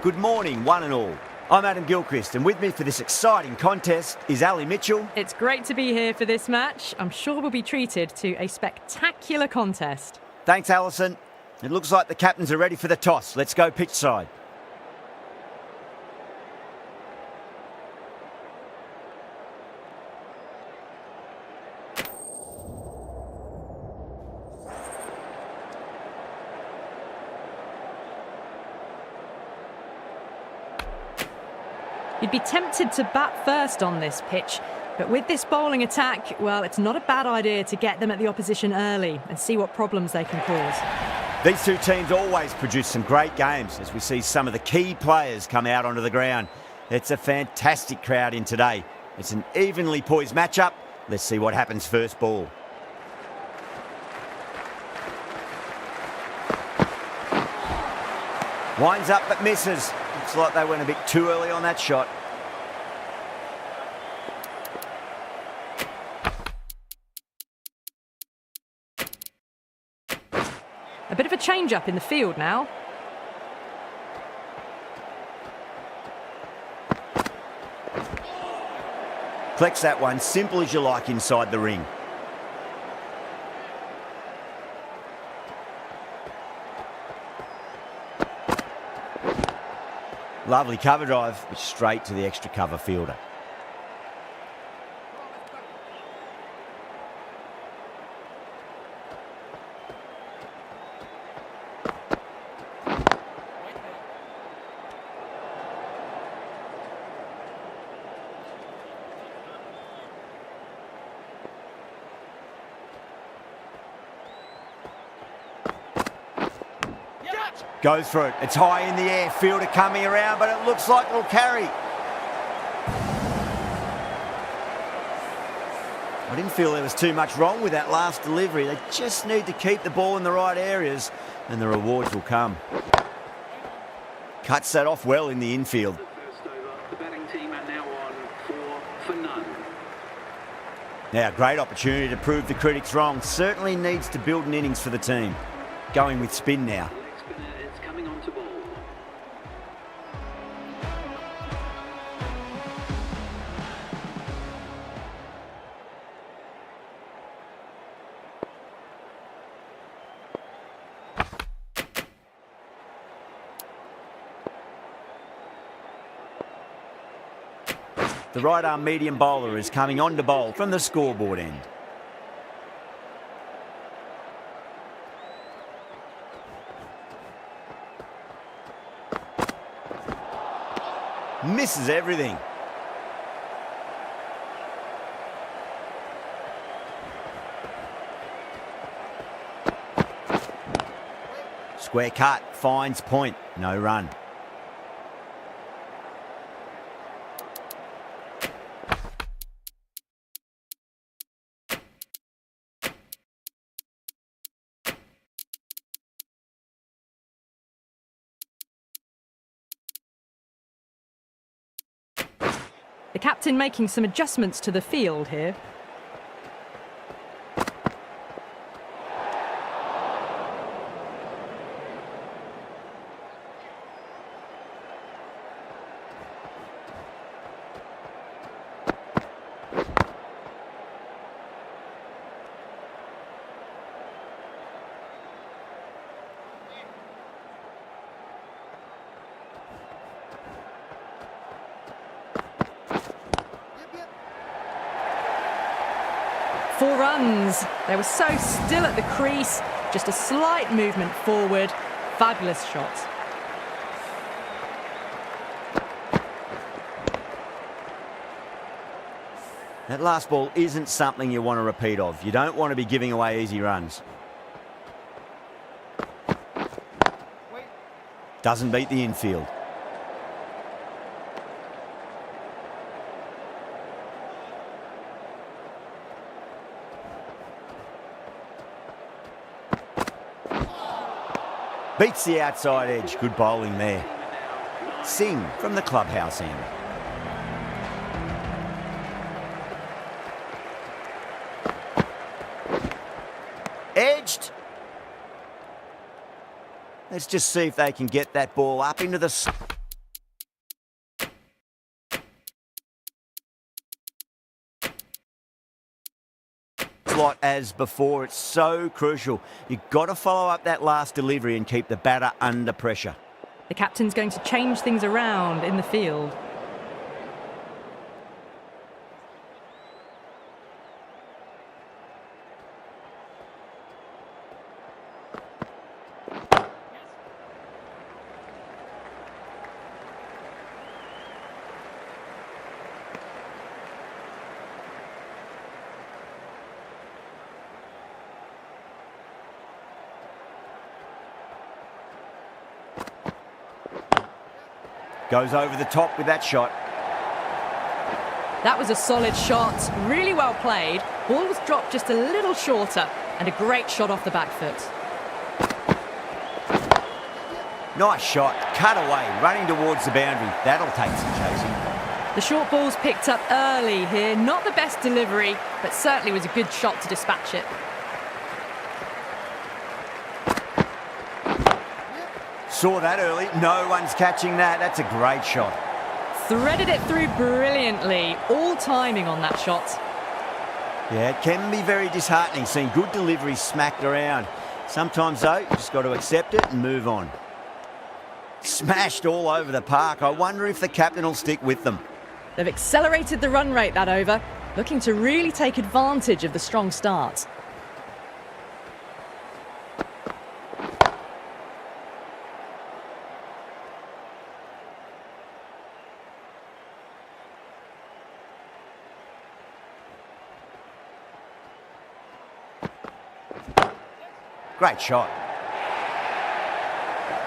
Good morning, one and all. I'm Adam Gilchrist, and with me for this exciting contest is Ali Mitchell. It's great to be here for this match. I'm sure we'll be treated to a spectacular contest. Thanks, Alison. It looks like the captains are ready for the toss. Let's go pitch side. You'd be tempted to bat first on this pitch, but with this bowling attack, well, it's not a bad idea to get them at the opposition early and see what problems they can cause. These two teams always produce some great games as we see some of the key players come out onto the ground. It's a fantastic crowd in today. It's an evenly poised matchup. Let's see what happens first ball. Winds up but misses. Looks like they went a bit too early on that shot. A bit of a change-up in the field now. Collects that one, simple as you like inside the ring. Lovely cover drive, but straight to the extra cover fielder. Goes for it. It's high in the air. Fielder coming around, but it looks like it'll carry. I didn't feel there was too much wrong with that last delivery. They just need to keep the ball in the right areas, and the rewards will come. Cuts that off well in the infield. The batting team are now on 4 for none. Now, great opportunity to prove the critics wrong. Certainly needs to build an innings for the team. Going with spin now. It's coming on to ball. The right-arm medium bowler is coming on to bowl from the scoreboard end. Misses everything. Square cut, finds point, no run. The captain making some adjustments to the field here. Four runs. They were so still at the crease. Just a slight movement forward. Fabulous shot. That last ball isn't something you want to repeat of. You don't want to be giving away easy runs. Doesn't beat the infield. Beats the outside edge. Good bowling there. Singh from the clubhouse end. Edged. Let's just see if they can get that ball up into the... spot as before. It's so crucial. You've got to follow up that last delivery and keep the batter under pressure. The captain's going to change things around in the field. Goes over the top with that shot. That was a solid shot, really well played. Ball was dropped just a little shorter, and a great shot off the back foot. Nice shot, cut away, running towards the boundary. That'll take some chasing. The short ball's picked up early here. Not the best delivery, but certainly was a good shot to dispatch it. Saw that early. No one's catching that. That's a great shot. Threaded it through brilliantly. All timing on that shot. Yeah, it can be very disheartening seeing good deliveries smacked around. Sometimes, though, you just got to accept it and move on. Smashed all over the park. I wonder if the captain will stick with them. They've accelerated the run rate that over, looking to really take advantage of the strong start. Great shot.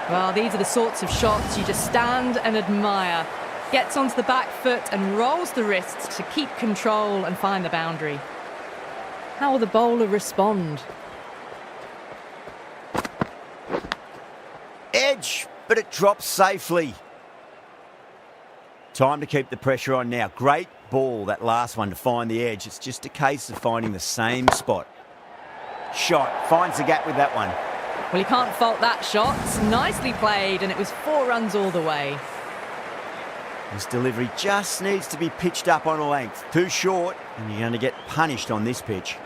Well, these are the sorts of shots you just stand and admire. Gets onto the back foot and rolls the wrists to keep control and find the boundary. How will the bowler respond? Edge, but it drops safely. Time to keep the pressure on now. Great ball, that last one, to find the edge. It's just a case of finding the same spot. Shot, finds the gap with that one. Well, you can't fault that shot. Nicely played, and it was 4 runs all the way. This delivery just needs to be pitched up on a length. Too short, and you're going to get punished on this pitch.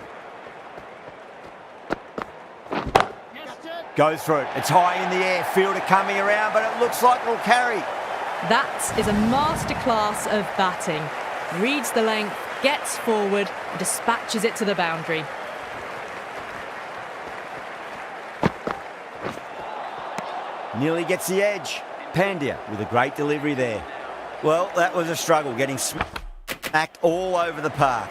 Goes for it. It's high in the air. Fielder coming around, but it looks like it'll carry. That is a masterclass of batting. Reads the length, gets forward, and dispatches it to the boundary. Nearly gets the edge. Pandya with a great delivery there. Well, that was a struggle, getting smacked all over the park.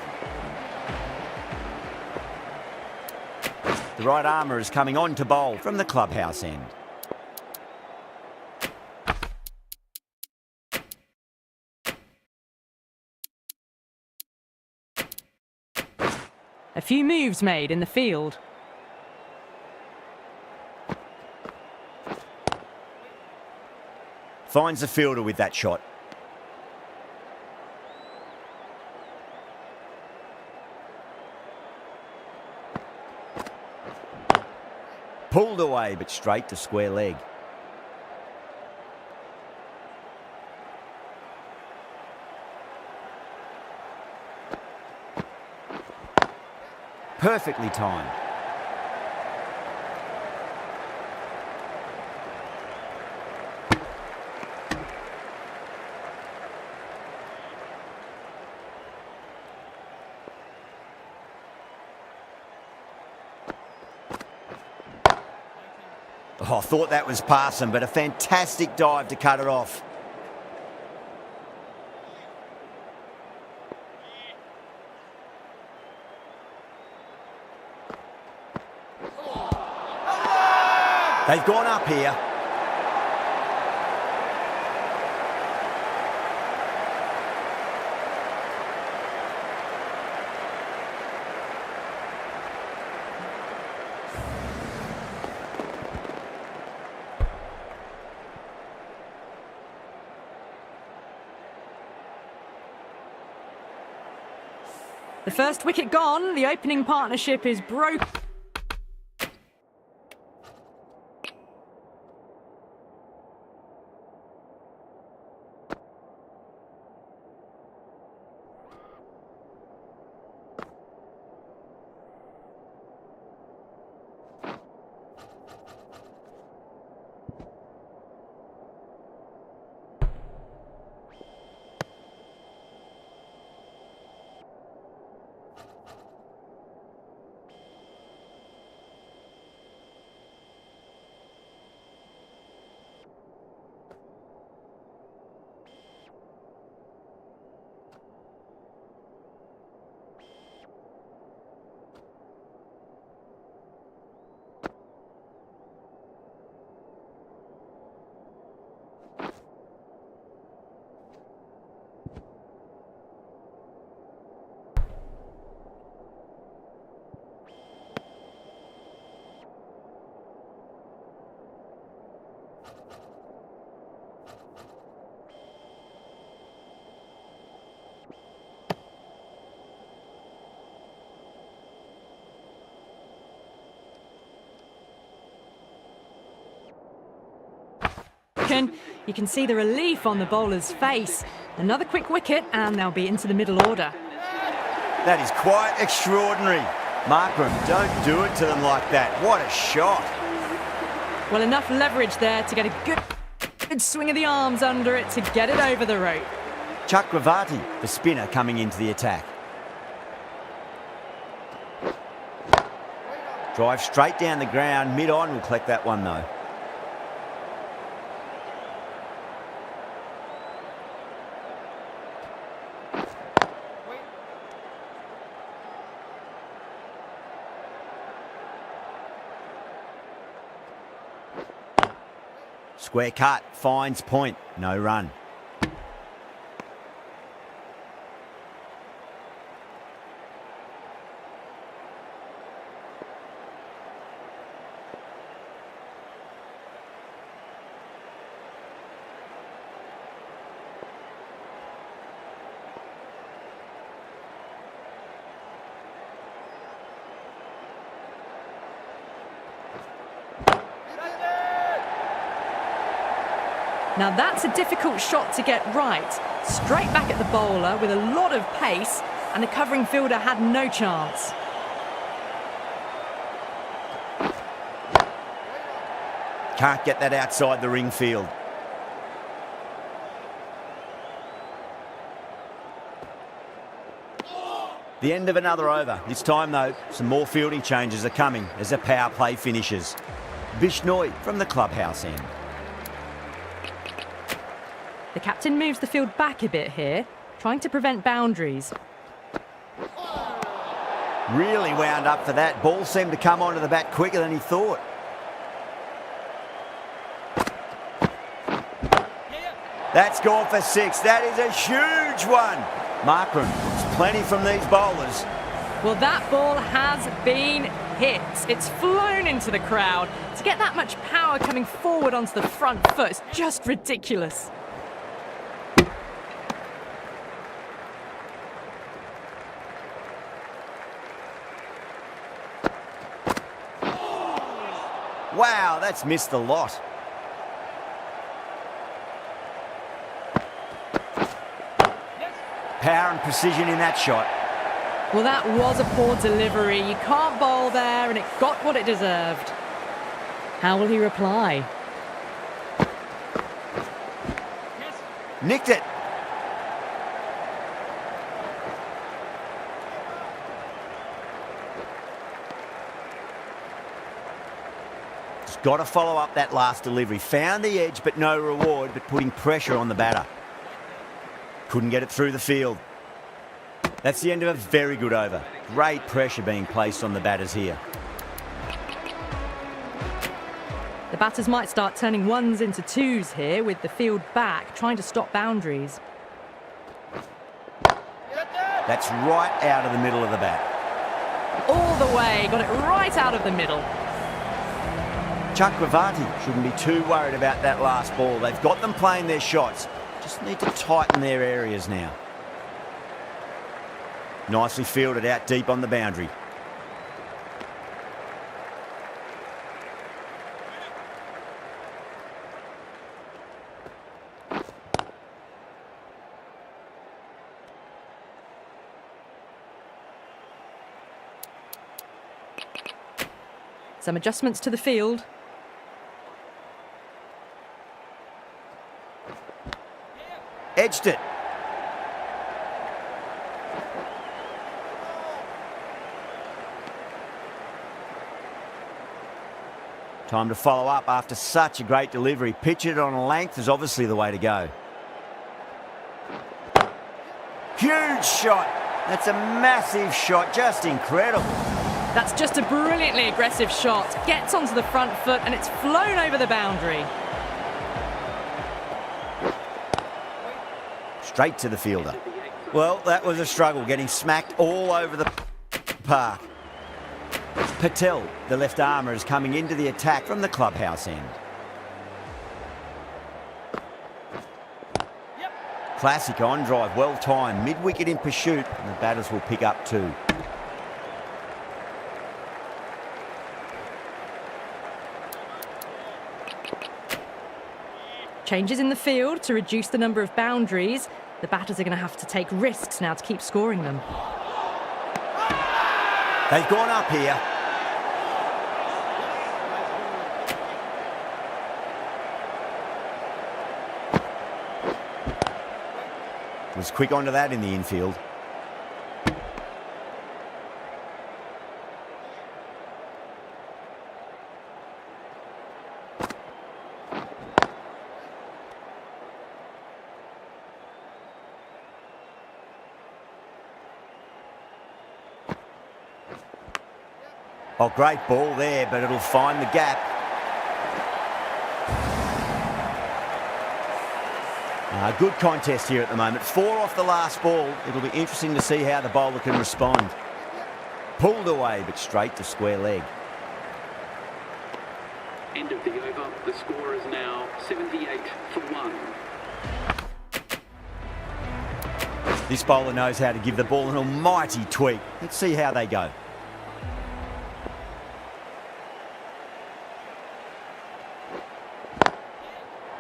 The right armour is coming on to bowl from the clubhouse end. A few moves made in the field. Finds the fielder with that shot. Pulled away, but straight to square leg. Perfectly timed. Oh, I thought that was passing, but a fantastic dive to cut it off. They've gone up here. The first wicket gone, the opening partnership is broken. broken. You can see the relief on the bowler's face. Another quick wicket and they'll be into the middle order. That is quite extraordinary. Markram, don't do it to them like that. What a shot. Well, enough leverage there to get a good swing of the arms under it to get it over the rope. Chakravarti, the spinner, coming into the attack. Drive straight down the ground, mid-on, will collect that one though. Square cut, finds point, no run. Now that's a difficult shot to get right. Straight back at the bowler with a lot of pace, and the covering fielder had no chance. Can't get that outside the ring field. The end of another over. This time though, some more fielding changes are coming as the power play finishes. Bishnoi from the clubhouse end. The captain moves the field back a bit here, trying to prevent boundaries. Really wound up for that. Ball seemed to come onto the bat quicker than he thought. That's gone for 6. That is a huge one. Markram, it's plenty from these bowlers. Well, that ball has been hit. It's flown into the crowd. To get that much power coming forward onto the front foot is just ridiculous. Wow, that's missed a lot. Power and precision in that shot. Well, that was a poor delivery. You can't bowl there, and it got what it deserved. How will he reply? Nicked it. Just got to follow up that last delivery. Found the edge, but no reward, but putting pressure on the batter. Couldn't get it through the field. That's the end of a very good over. Great pressure being placed on the batters here. The batters might start turning ones into twos here with the field back, trying to stop boundaries. That's right out of the middle of the bat. All the way, got it right out of the middle. Chakravarti shouldn't be too worried about that last ball. They've got them playing their shots. Just need to tighten their areas now. Nicely fielded out deep on the boundary. Some adjustments to the field. Edged it. Time to follow up after such a great delivery. Pitch it on a length is obviously the way to go. Huge shot. That's a massive shot. Just incredible. That's just a brilliantly aggressive shot. Gets onto the front foot and it's flown over the boundary. Straight to the fielder. Well, that was a struggle, getting smacked all over the park. Patel, the left armour, is coming into the attack from the clubhouse end. Classic on drive, well timed, mid-wicket in pursuit, and the batters will pick up 2. Changes in the field to reduce the number of boundaries. The batters are going to have to take risks now to keep scoring them. They've gone up here. Was quick onto that in the infield. Oh, great ball there, but it'll find the gap. Good contest here at the moment. 4 off the last ball. It'll be interesting to see how the bowler can respond. Pulled away, but straight to square leg. End of the over. The score is now 78 for 1. This bowler knows how to give the ball an almighty tweak. Let's see how they go.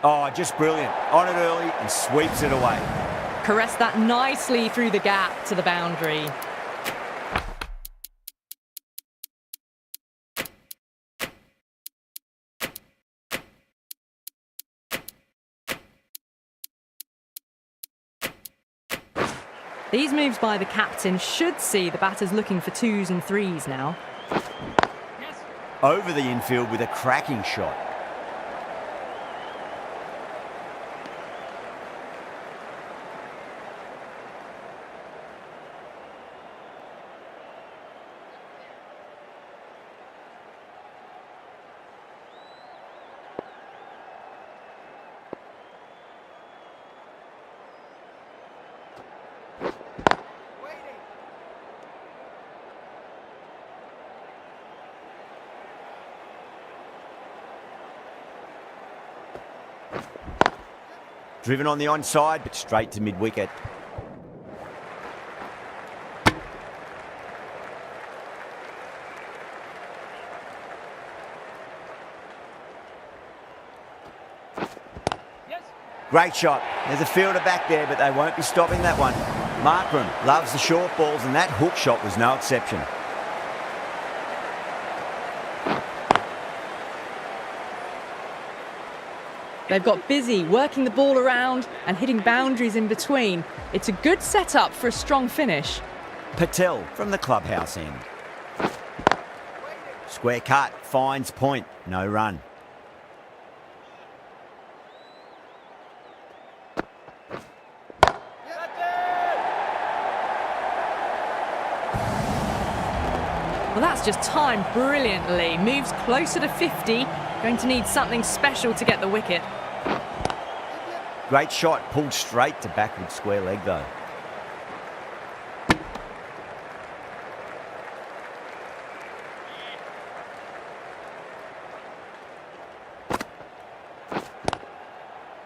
Oh, just brilliant. On it early and sweeps it away. Caressed that nicely through the gap to the boundary. These moves by the captain should see the batters looking for 2s and 3s now. Over the infield with a cracking shot. Driven on the onside, but straight to mid-wicket. Great shot. There's a fielder back there, but they won't be stopping that one. Markram loves the short balls, and that hook shot was no exception. They've got busy working the ball around and hitting boundaries in between. It's a good setup for a strong finish. Patel from the clubhouse end. Square cut, finds point, no run. Well, that's just timed brilliantly. Moves closer to 50. Going to need something special to get the wicket. Great shot, pulled straight to backward square leg though.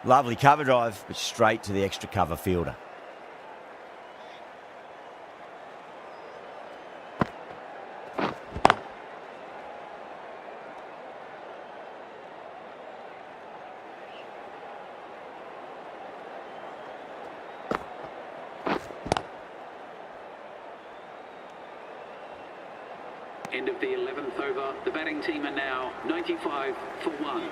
Lovely cover drive, but straight to the extra cover fielder. End of the 11th over. The batting team are now 95 for 1.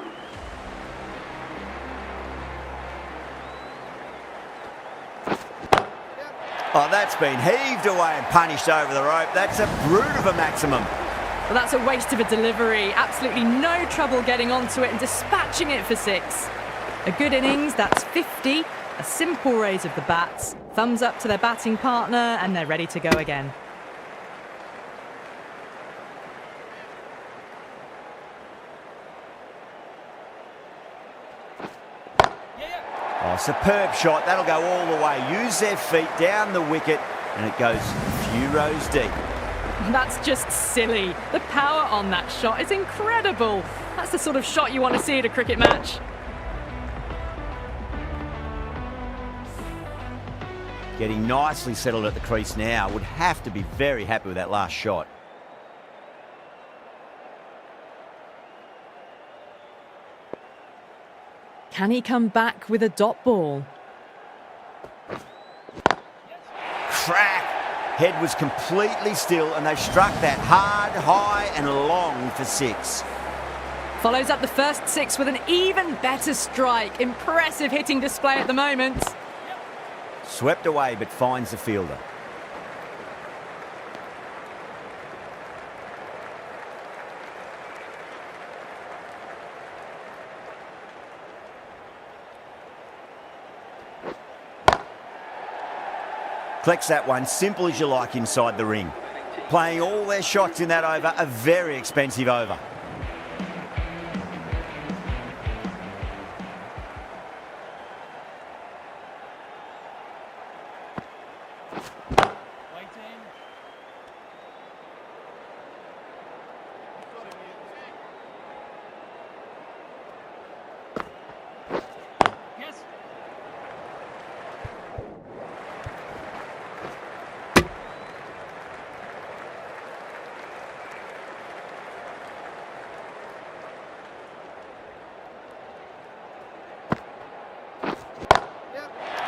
Oh, that's been heaved away and punished over the rope. That's a brute of a maximum. Well, that's a waste of a delivery. Absolutely no trouble getting onto it and dispatching it for 6. A good innings, that's 50. A simple raise of the bats. Thumbs up to their batting partner and they're ready to go again. Oh, superb shot. That'll go all the way. Use their feet down the wicket and it goes a few rows deep. That's just silly. The power on that shot is incredible. That's the sort of shot you want to see at a cricket match. Getting nicely settled at the crease now. Would have to be very happy with that last shot. Can he come back with a dot ball? Crack! Head was completely still and they struck that hard, high and long for 6. Follows up the first 6 with an even better strike. Impressive hitting display at the moment. Swept away but finds the fielder. Collects that one, simple as you like inside the ring. Playing all their shots in that over, a very expensive over.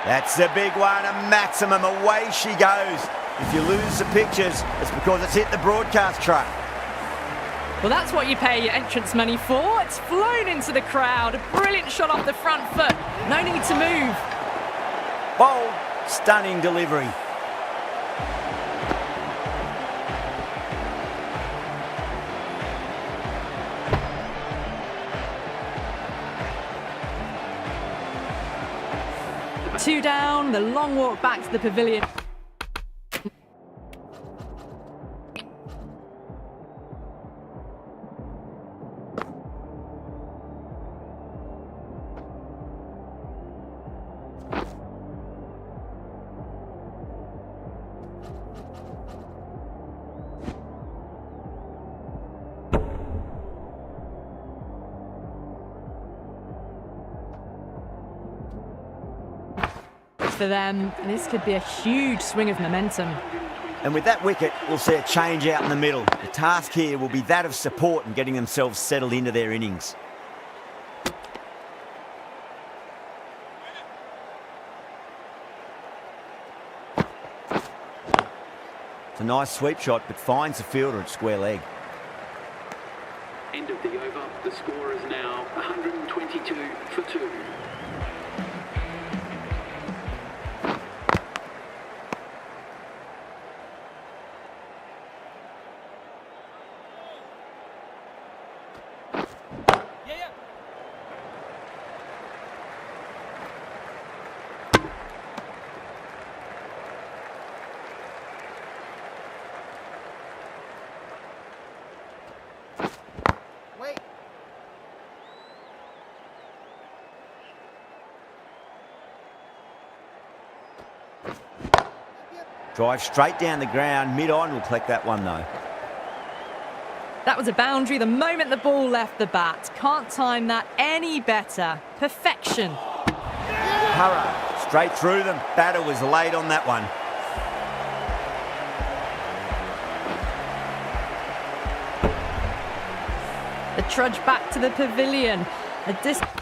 That's the big one, a maximum. Away she goes. If you lose the pictures, it's because it's hit the broadcast truck. Well, that's what you pay your entrance money for. It's flown into the crowd. A brilliant shot off the front foot. No need to move. Bold, stunning delivery. Two down, the long walk back to the pavilion. For them, and this could be a huge swing of momentum. And with that wicket, we'll see a change out in the middle. The task here will be that of support and getting themselves settled into their innings. It's a nice sweep shot, but finds the fielder at square leg. End of the over. The score is now 122 for 2. Drive straight down the ground, mid-on, will collect that one though. That was a boundary the moment the ball left the bat. Can't time that any better. Perfection. Hurrah, straight through them. Batter was late on that one. The trudge back to the pavilion. A disappointing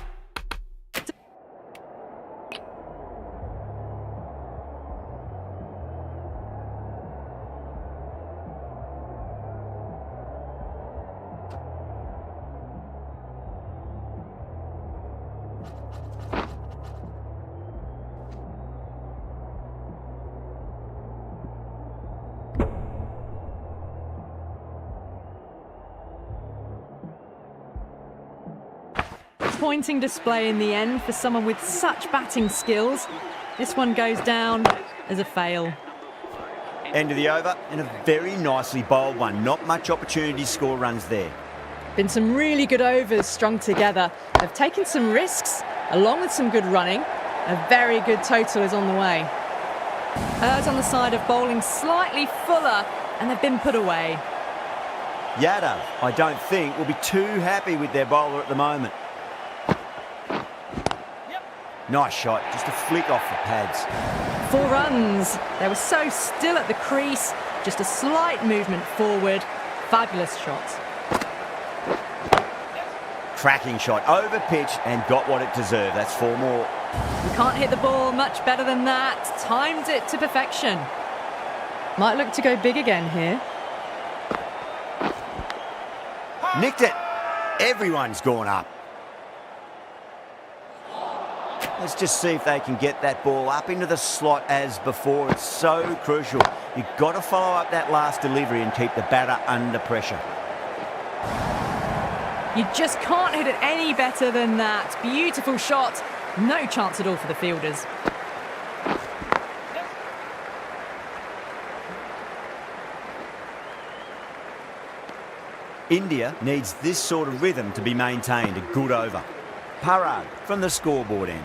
display in the end for someone with such batting skills. This one goes down as a fail. End of the over, and a very nicely bowled one. Not much opportunity to score runs there. Been some really good overs strung together. They've taken some risks, along with some good running. A very good total is on the way. Hers on the side of bowling slightly fuller, and they've been put away. Yadav, I don't think, will be too happy with their bowler at the moment. Nice shot, just a flick off the pads. 4 runs. They were so still at the crease, just a slight movement forward. Fabulous shot. Cracking shot, over pitch and got what it deserved. That's 4 more. You can't hit the ball much better than that. Timed it to perfection. Might look to go big again here. Nicked it. Everyone's gone up. Let's just see if they can get that ball up into the slot as before. It's so crucial. You've got to follow up that last delivery and keep the batter under pressure. You just can't hit it any better than that. Beautiful shot. No chance at all for the fielders. India needs this sort of rhythm to be maintained. A good over. Parag from the scoreboard end.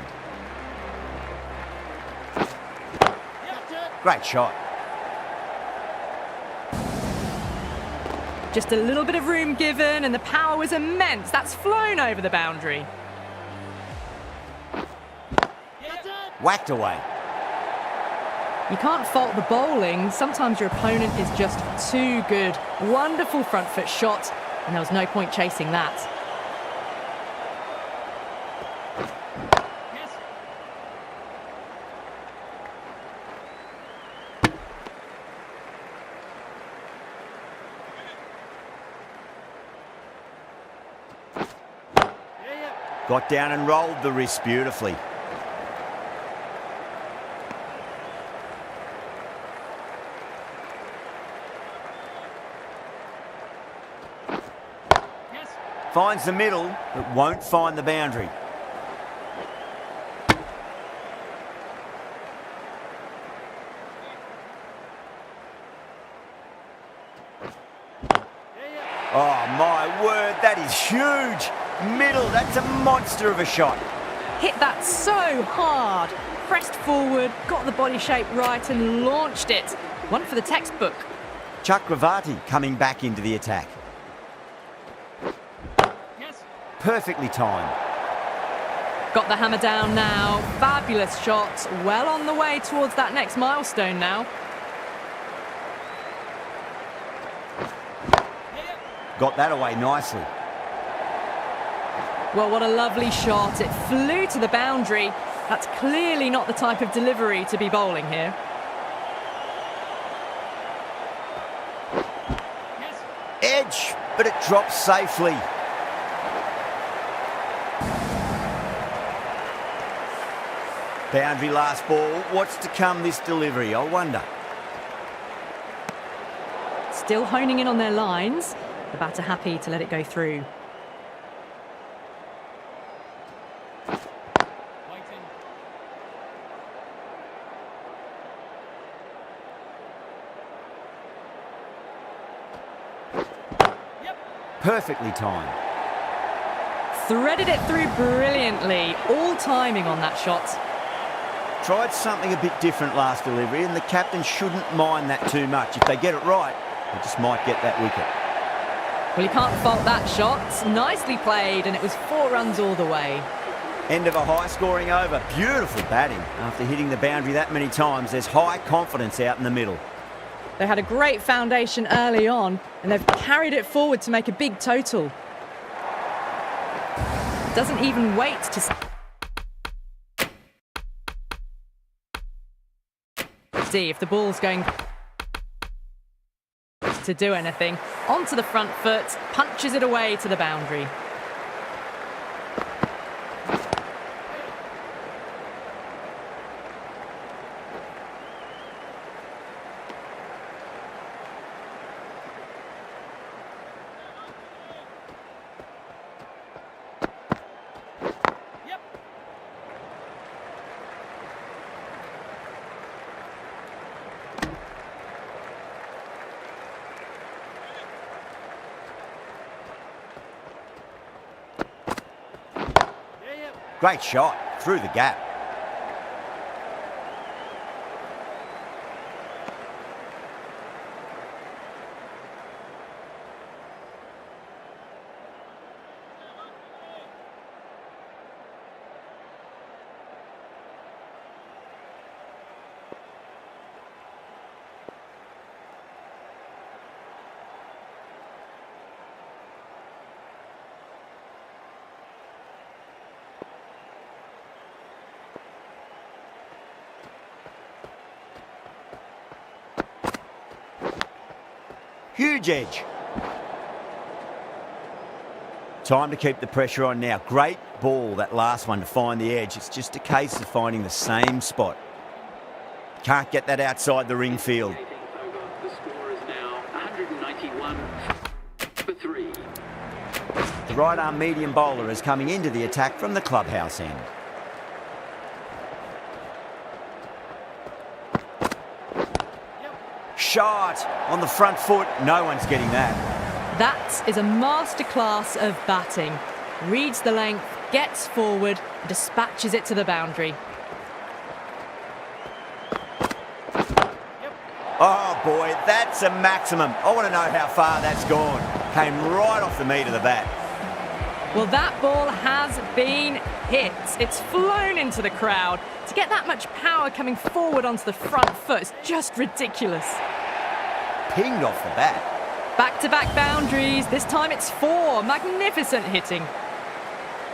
Great shot. Just a little bit of room given and the power was immense. That's flown over the boundary. Whacked away. You can't fault the bowling. Sometimes your opponent is just too good. Wonderful front foot shot, and there was no point chasing that. Got down and rolled the wrist beautifully. Finds the middle, but won't find the boundary. Oh my word, that is huge. Middle, that's a monster of a shot. Hit that so hard. Pressed forward, got the body shape right and launched it. One for the textbook. Chakravarti coming back into the attack. Perfectly timed. Got the hammer down now. Fabulous shot. Well on the way towards that next milestone now. Got that away nicely. Well, what a lovely shot. It flew to the boundary. That's clearly not the type of delivery to be bowling here. Edge, but it drops safely. Boundary last ball. What's to come this delivery, I wonder? Still honing in on their lines. The batter happy to let it go through. Perfectly timed. Threaded it through brilliantly. All timing on that shot. Tried something a bit different last delivery, and the captain shouldn't mind that too much. If they get it right, they just might get that wicket. Well, you can't fault that shot. Nicely played, and it was 4 runs all the way. End of a high-scoring over. Beautiful batting. After hitting the boundary that many times, there's high confidence out in the middle. They had a great foundation early on, and they've carried it forward to make a big total. Doesn't even wait to see if the ball's going to do anything. Onto the front foot, punches it away to the boundary. Great shot through the gap. Huge edge. Time to keep the pressure on now. Great ball, that last one, to find the edge. It's just a case of finding the same spot. Can't get that outside the ring field. The score is now 191 for 3. The right arm medium bowler is coming into the attack from the clubhouse end. Shot on the front foot. No one's getting that. That is a masterclass of batting. Reads the length, gets forward, and dispatches it to the boundary. Oh boy, that's a maximum. I want to know how far that's gone. Came right off the meat of the bat. Well, that ball has been hit. It's flown into the crowd. To get that much power coming forward onto the front foot is just ridiculous. Pinged off the bat. Back-to-back boundaries. This time it's 4. Magnificent hitting.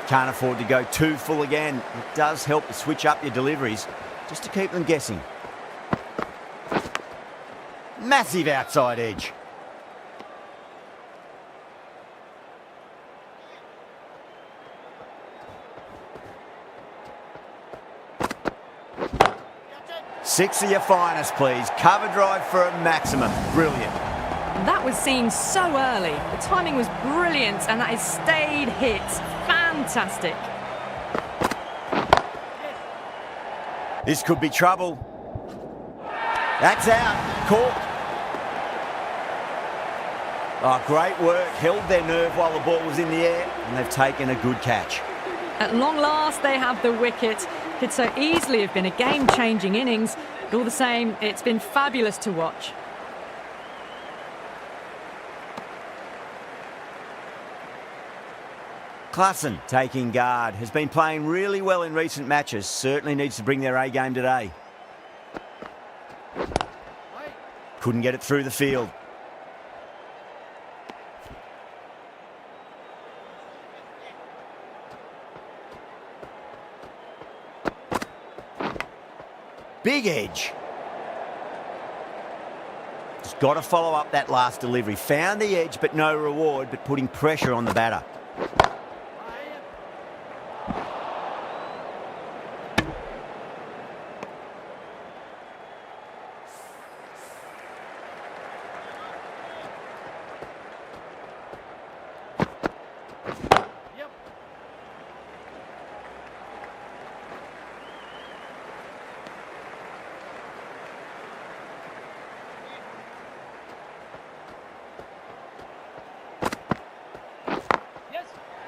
Can't afford to go too full again. It does help to switch up your deliveries, just to keep them guessing. Massive outside edge. Six of your finest, please. Cover drive for a maximum. Brilliant. That was seen so early. The timing was brilliant, and that has stayed hit. Fantastic. This could be trouble. That's out. Caught. Oh, great work. Held their nerve while the ball was in the air, and they've taken a good catch. At long last, they have the wicket. Could so easily have been a game-changing innings, but all the same, it's been fabulous to watch. Klassen taking guard. Has been playing really well in recent matches. Certainly needs to bring their A game today. Couldn't get it through the field. Big edge. Just got to follow up that last delivery. Found the edge, but no reward, but putting pressure on the batter.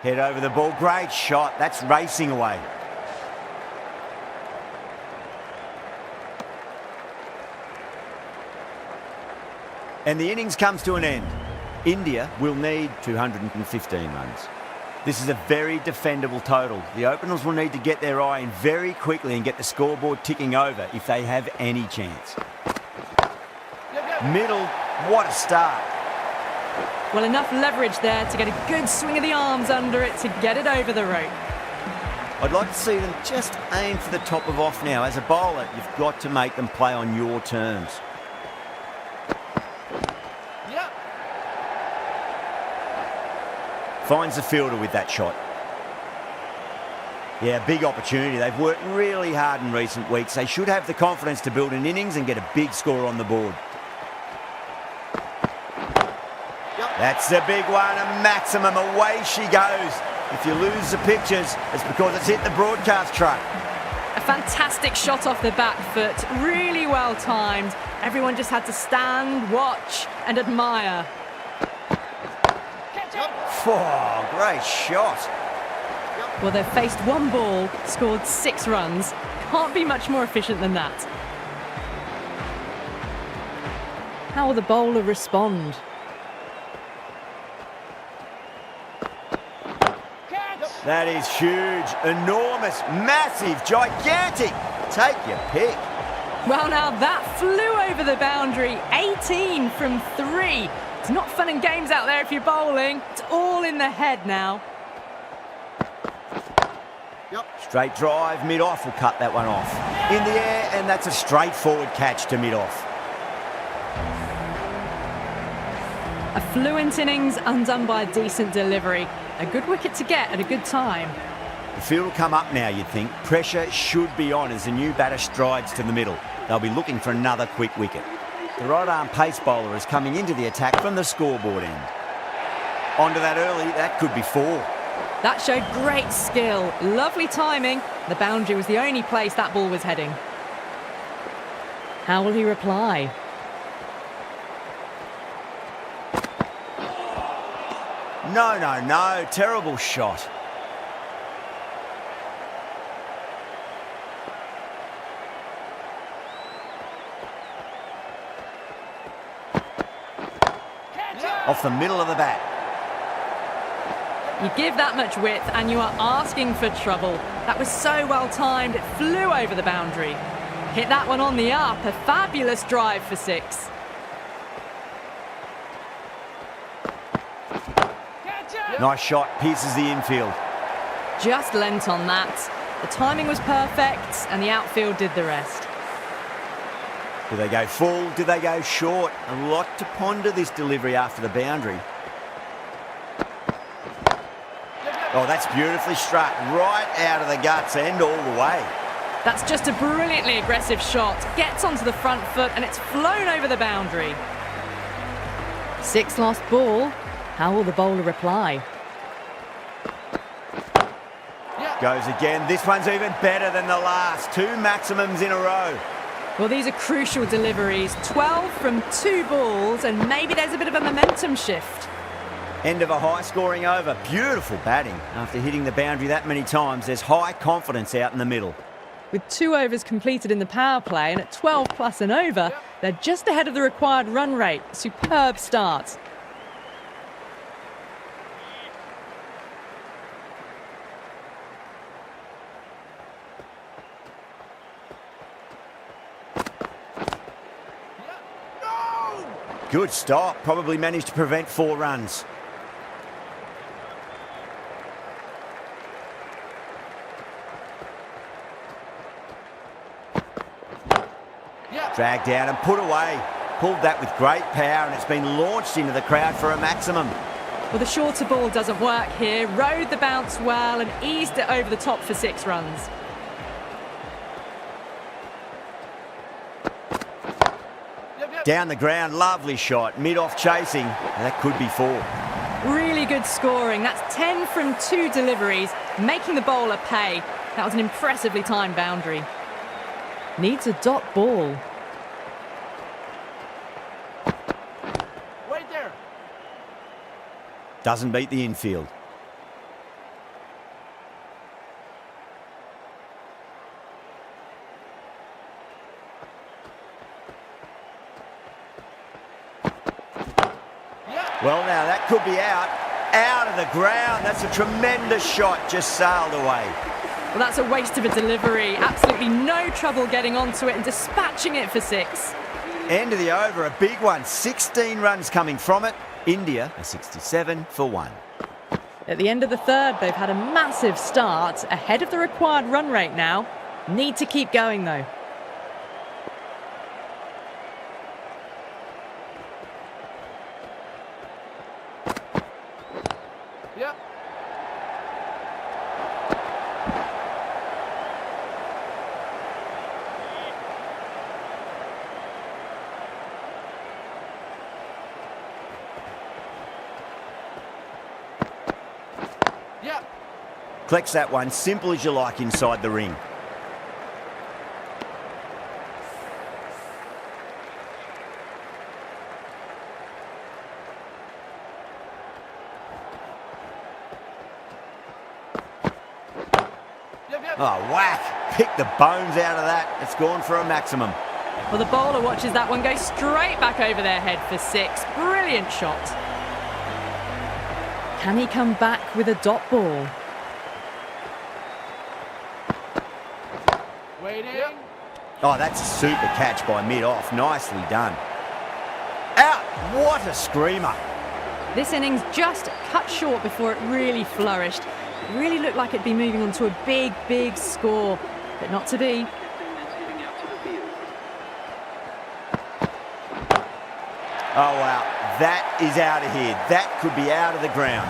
Head over the ball. Great shot. That's racing away. And the innings comes to an end. India will need 215 runs. This is a very defendable total. The openers will need to get their eye in very quickly and get the scoreboard ticking over if they have any chance. Middle, what a start. Well, enough leverage there to get a good swing of the arms under it to get it over the rope. I'd like to see them just aim for the top of off now. As a bowler, you've got to make them play on your terms. Finds the fielder with that shot. Yeah, big opportunity. They've worked really hard in recent weeks. They should have the confidence to build an innings and get a big score on the board. That's a big one, a maximum. Away she goes. If you lose the pictures, it's because it's hit the broadcast truck. A fantastic shot off the back foot, really well timed. Everyone just had to stand, watch and admire. Oh, great shot. Well, they've faced one ball, scored 6 runs. Can't be much more efficient than that. How will the bowler respond? That is huge, enormous, massive, gigantic. Take your pick. Well, now that flew over the boundary. 18 from 3. It's not fun and games out there if you're bowling. It's all in the head now. Straight drive, mid-off will cut that one off. In the air, and that's a straightforward catch to mid-off. A fluent innings undone by a decent delivery. A good wicket to get at a good time. The field will come up now, you'd think. Pressure should be on as the new batter strides to the middle. They'll be looking for another quick wicket. The right-arm pace bowler is coming into the attack from the scoreboard end. Onto that early, that could be 4. That showed great skill. Lovely timing. The boundary was the only place that ball was heading. How will he reply? No. Terrible shot. Off the middle of the bat. You give that much width and you are asking for trouble. That was so well timed, it flew over the boundary. Hit that one on the up, a fabulous drive for 6. Nice shot, pierces the infield. Just lent on that. The timing was perfect and the outfield did the rest. Do they go full? Do they go short? A lot to ponder this delivery after the boundary. Oh, that's beautifully struck. Right out of the guts and all the way. That's just a brilliantly aggressive shot. Gets onto the front foot and it's flown over the boundary. 6 lost ball. How will the bowler reply? Goes again. This one's even better than the last. 2 maximums in a row. Well, these are crucial deliveries. 12 from 2 balls, and maybe there's a bit of a momentum shift. End of a high-scoring over. Beautiful batting. After hitting the boundary that many times, there's high confidence out in the middle. With 2 overs completed in the power play, and at 12 plus and over, they're just ahead of the required run rate. Superb start. Good stop. Probably managed to prevent 4 runs. Dragged down and put away. Pulled that with great power and it's been launched into the crowd for a maximum. Well, the shorter ball doesn't work here. Rode the bounce well and eased it over the top for 6 runs. Down the ground, lovely shot. Mid-off chasing. That could be 4. Really good scoring. That's 10 from 2 deliveries, making the bowler pay. That was an impressively timed boundary. Needs a dot ball. Wait there. Doesn't beat the infield. Well, now that could be out of the ground. That's a tremendous shot, just sailed away. Well, that's a waste of a delivery. Absolutely no trouble getting onto it and dispatching it for 6. End of the over, a big one. 16 runs coming from it. India are 67 for 1. At the end of the 3rd, they've had a massive start, ahead of the required run rate now. Need to keep going, though. Yep. Yep. Collects that one, simple as you like inside the ring. Oh, whack! Pick the bones out of that. It's gone for a maximum. Well, the bowler watches that one go straight back over their head for 6. Brilliant shot. Can he come back with a dot ball? Waiting. Oh, that's a super catch by mid-off. Nicely done. Out! What a screamer. This innings just cut short before it really flourished. It really looked like it'd be moving on to a big, big score, but not to be. Oh, wow. that is out of here. That could be out of the ground.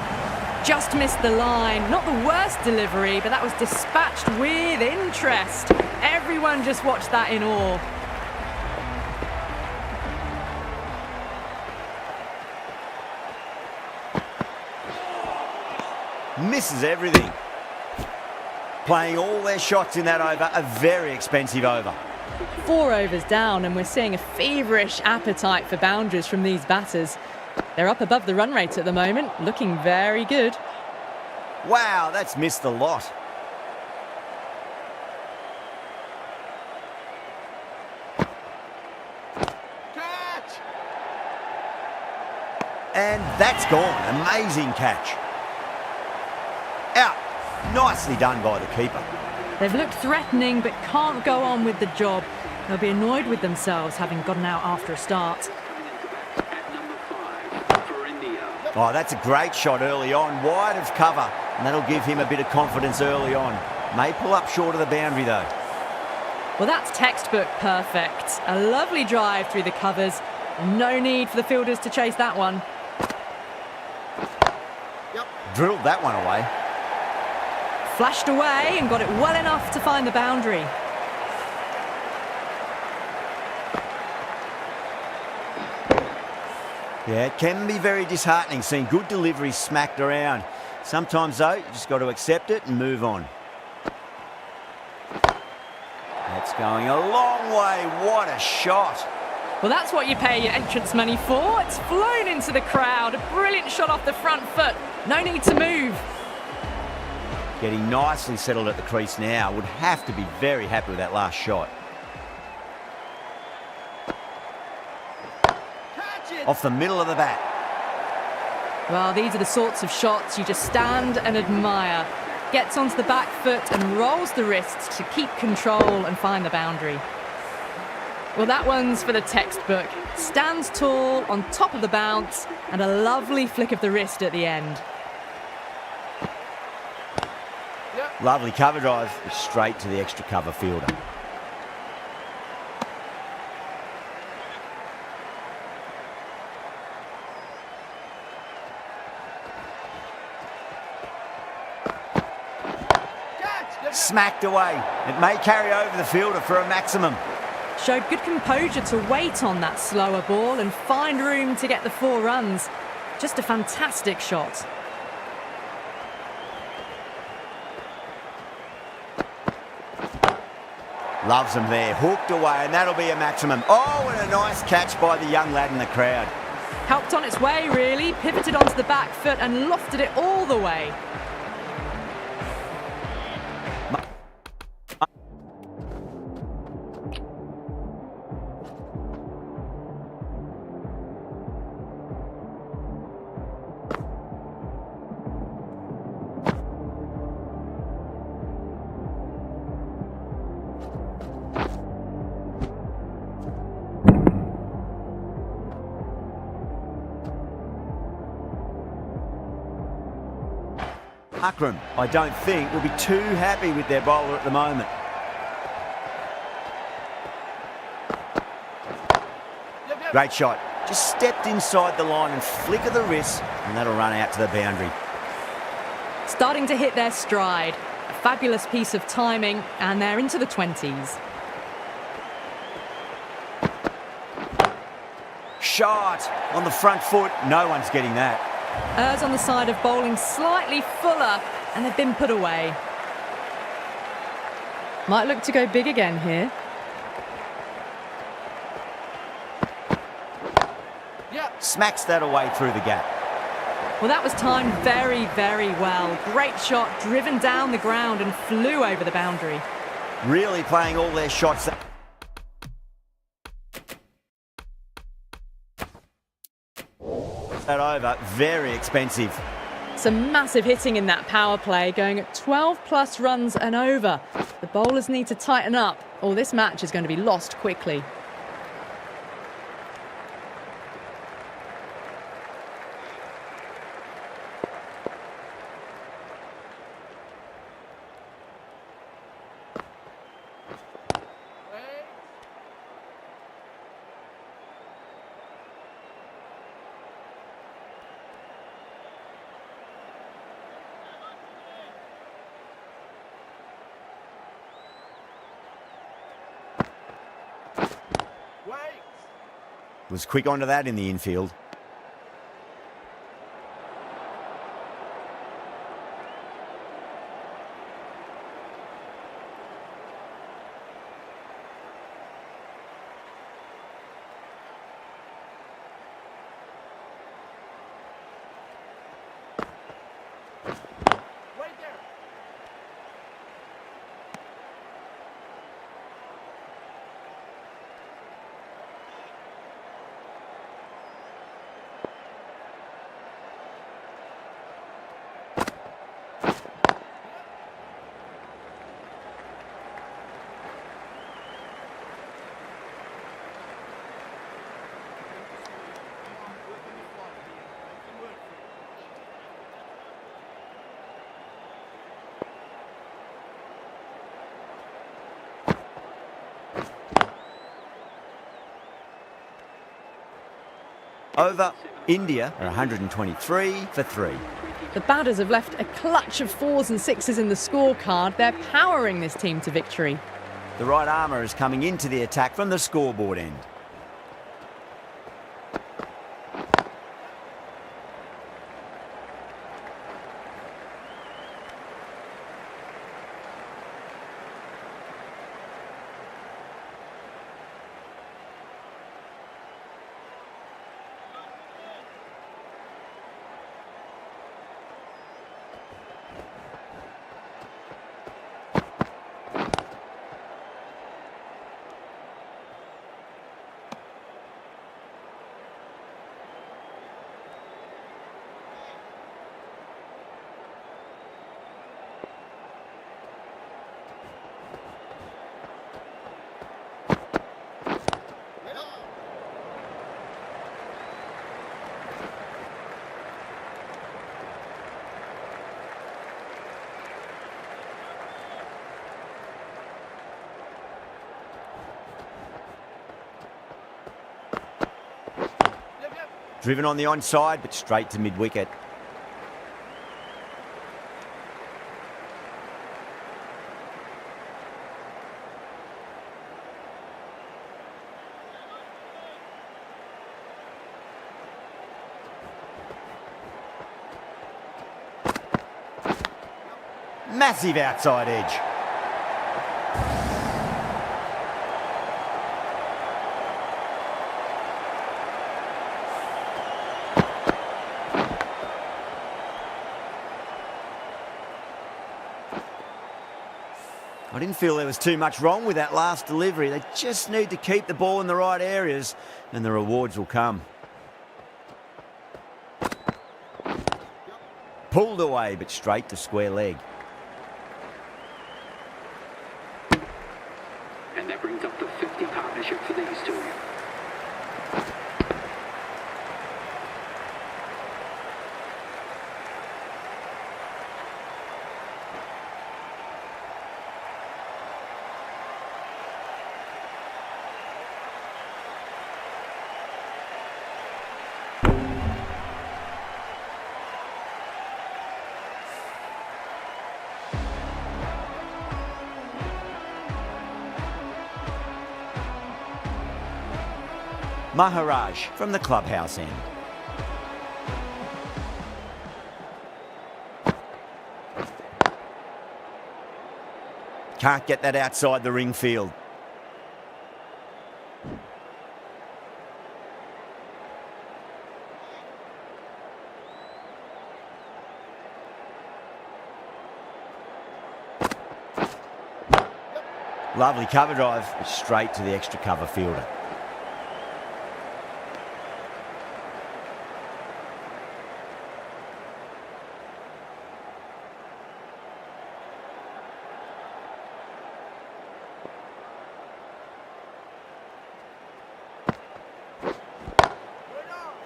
Just missed the line. Not the worst delivery, but that was dispatched with interest. Everyone just watched that in awe. Misses everything. Playing all their shots in that over, a very expensive over. 4 overs down, and we're seeing a feverish appetite for boundaries from these batters. They're up above the run rate at the moment, looking very good. Wow, that's missed a lot. Catch! And that's gone. Amazing catch. Out. Nicely done by the keeper. They've looked threatening, but can't go on with the job. They'll be annoyed with themselves having gotten out after a start. At number 5 for India. Oh, that's a great shot early on, wide of cover, and that'll give him a bit of confidence early on. May pull up short of the boundary though. Well, that's textbook perfect. A lovely drive through the covers. No need for the fielders to chase that one. Drilled that one away. Flashed away and got it well enough to find the boundary. Yeah, it can be very disheartening seeing good deliveries smacked around. Sometimes though, you just got to accept it and move on. That's going a long way. What a shot. Well, that's what you pay your entrance money for. It's flown into the crowd. A brilliant shot off the front foot. No need to move. Getting nicely settled at the crease now. Would have to be very happy with that last shot. Off the middle of the bat. Well, these are the sorts of shots you just stand and admire. Gets onto the back foot and rolls the wrists to keep control and find the boundary. Well, that one's for the textbook. Stands tall on top of the bounce and a lovely flick of the wrist at the end. Lovely cover drive, straight to the extra cover fielder. Smacked away. It may carry over the fielder for a maximum. Showed good composure to wait on that slower ball and find room to get the 4 runs. Just a fantastic shot. Loves them there. Hooked away, and that'll be a maximum. Oh, and a nice catch by the young lad in the crowd. Helped on its way, really. Pivoted onto the back foot and lofted it all the way. Akram, I don't think, will be too happy with their bowler at the moment. Great shot. Just stepped inside the line and flick of the wrist, and that'll run out to the boundary. Starting to hit their stride. A fabulous piece of timing, and they're into the 20s. Shot on the front foot. No one's getting that. Errs on the side of bowling slightly fuller, and they've been put away. Might look to go big again here. Smacks that away through the gap. Well, that was timed very, very well. Great shot, driven down the ground and flew over the boundary. Really playing all their shots. That over, very expensive. Some massive hitting in that power play, going at 12 plus runs and over. The bowlers need to tighten up, or this match is going to be lost quickly. Wait. Was quick onto that in the infield. Wait there. Over. India are 123 for 3. The batters have left a clutch of 4s and 6s in the scorecard. They're powering this team to victory. The right armour is coming into the attack from the scoreboard end. Driven on the onside, but straight to mid-wicket. Massive outside edge. I didn't feel there was too much wrong with that last delivery. They just need to keep the ball in the right areas and the rewards will come. Pulled away, but straight to square leg. And that brings up the 50 partnership for these two. Maharaj from the clubhouse end. Can't get that outside the ring field. Lovely cover drive, but straight to the extra cover fielder.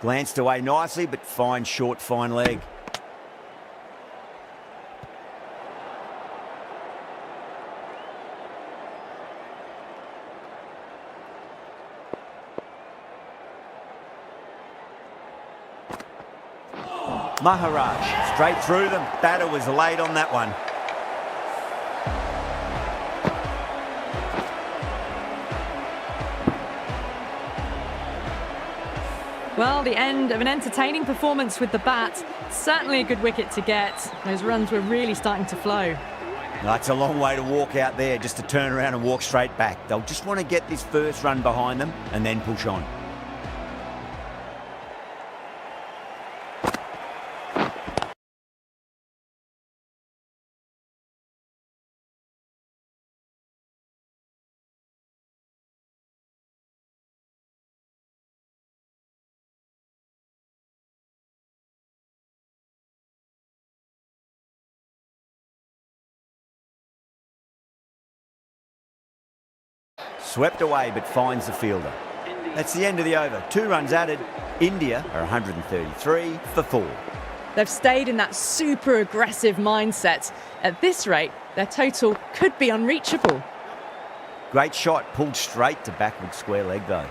Glanced away nicely, but fine short, fine leg. Maharaj, straight through them. Batter was late on that one. Well, the end of an entertaining performance with the bat. Certainly a good wicket to get. Those runs were really starting to flow. That's a long way to walk out there just to turn around and walk straight back. They'll just want to get this first run behind them and then push on. Swept away but finds the fielder. That's the end of the over. 2 runs added. India are 133 for 4. They've stayed in that super aggressive mindset. At this rate, their total could be unreachable. Great shot, pulled straight to backward square leg though.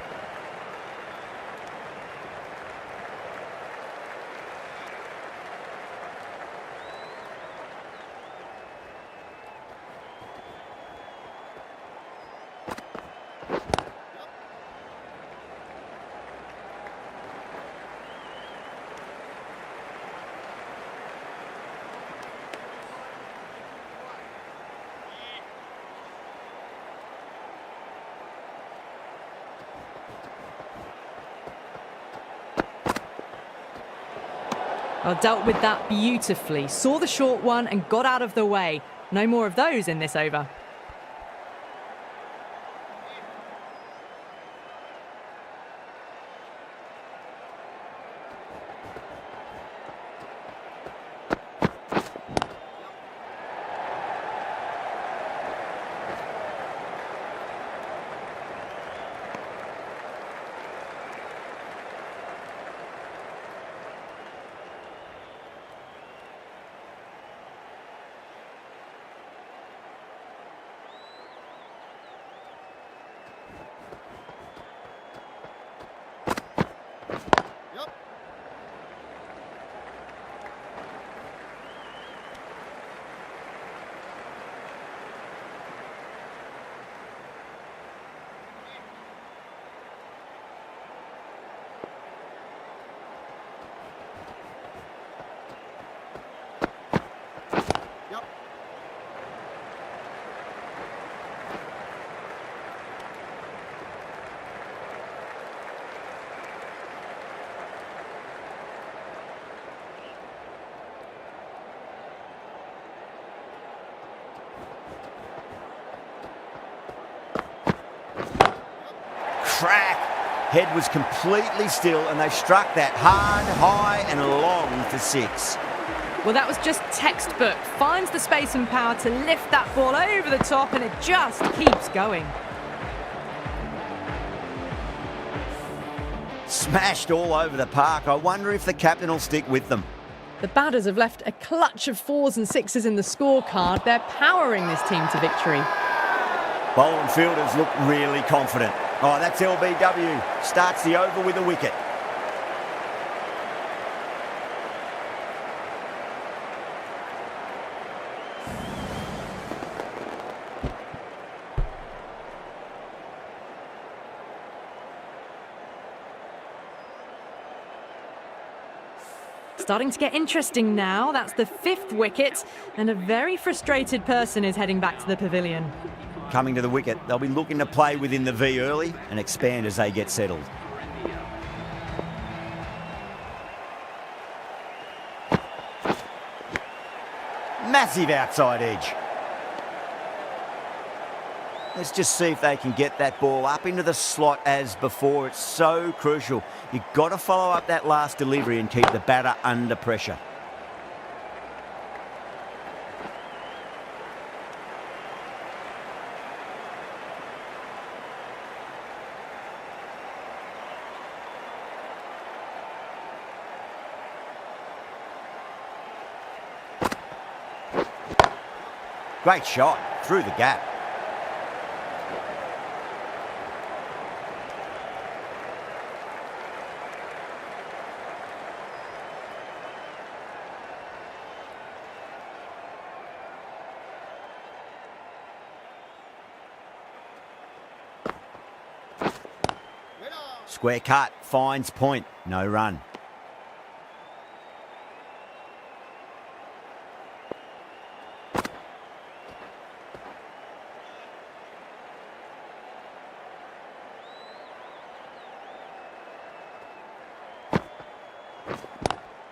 Well, dealt with that beautifully. Saw the short one and got out of the way. No more of those in this over. Crack! Head was completely still and they struck that hard, high and long for 6. Well, that was just textbook. Finds the space and power to lift that ball over the top and it just keeps going. Smashed all over the park. I wonder if the captain will stick with them. The batters have left a clutch of 4s and 6s in the scorecard. They're powering this team to victory. Bowler and fielders look really confident. Oh, that's LBW. Starts the over with a wicket. Starting to get interesting now. That's the 5th wicket, and a very frustrated person is heading back to the pavilion. Coming to the wicket, they'll be looking to play within the V early and expand as they get settled. Massive outside edge. Let's just see if they can get that ball up into the slot as before. It's so crucial. You've got to follow up that last delivery and keep the batter under pressure. Great shot through the gap. Square cut, finds point. No run.